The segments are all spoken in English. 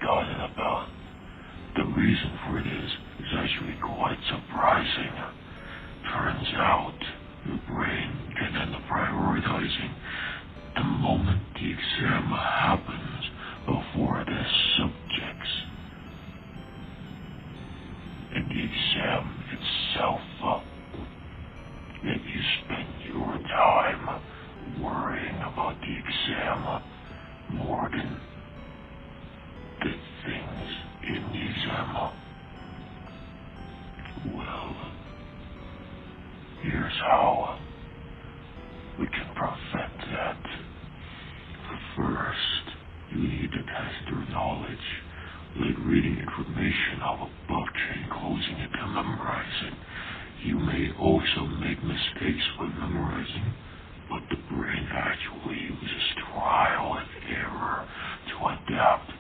forgotten about. The reason for this is actually quite surprising. Turns out, your brain can end up prioritizing the moment the exam happens before the subjects. And the exam itself, yet you spend your time worrying about the exam more than the things in the exam. Well, here's how we can prevent that. First, you need to test your knowledge, like reading information off a book and closing it to memorize it. You may also make mistakes when memorizing, but the brain actually uses trial and error to adapt.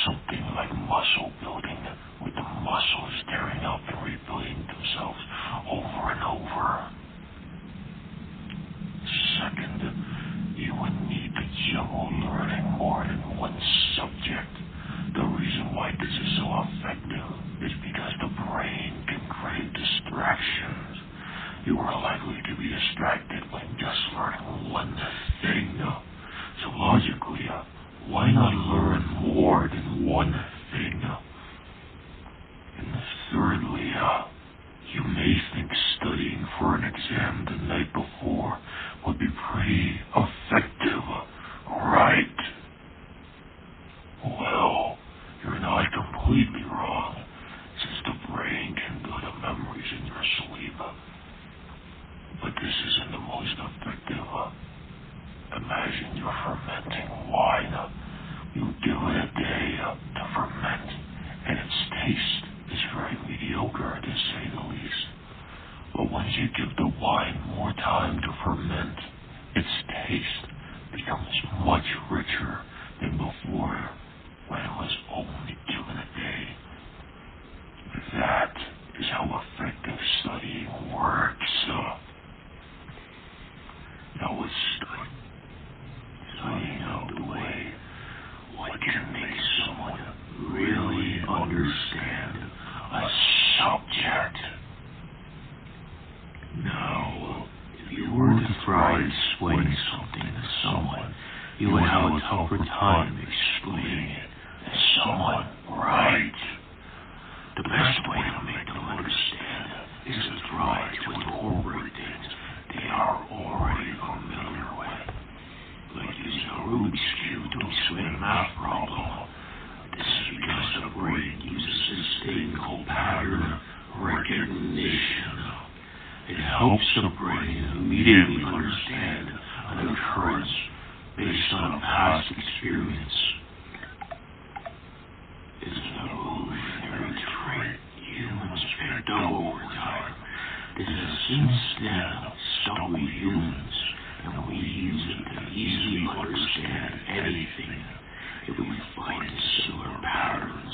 Something like muscle building, with the muscles tearing up and rebuilding themselves over and over. Second, you would need to juggle learning more than one subject. The reason why this is so effective is because the brain can crave distractions. You are likely to be distracted when just learning one thing. So logically, why not learn more than one thing? And thirdly, you may think studying for an exam the night before would be pretty effective, right? Well, you're not completely wrong, since the brain can build up memories in your sleep. But this isn't the most effective. Imagine you're fermenting wine. You give it a day to ferment, and its taste is very mediocre, to say the least. But once you give the wine more time to ferment, its taste becomes much richer than before, when it was only given a day. That is how effective studying works. Now let's start studying out the way. What can make someone really understand a subject? Now, if you were to try explaining something to someone, you would have a tougher time explaining it to someone, right? The best way to make them understand is to try to incorporate things they are already familiar with, like using a Rubik's Cube to explain a math problem. This is because the brain uses this thing called pattern recognition. It helps the brain immediately understand an occurrence based on a past experience. It's an evolutionary trait humans picked up over time. This has since then stuck with humans, and we use it to easily understand anything if we find similar patterns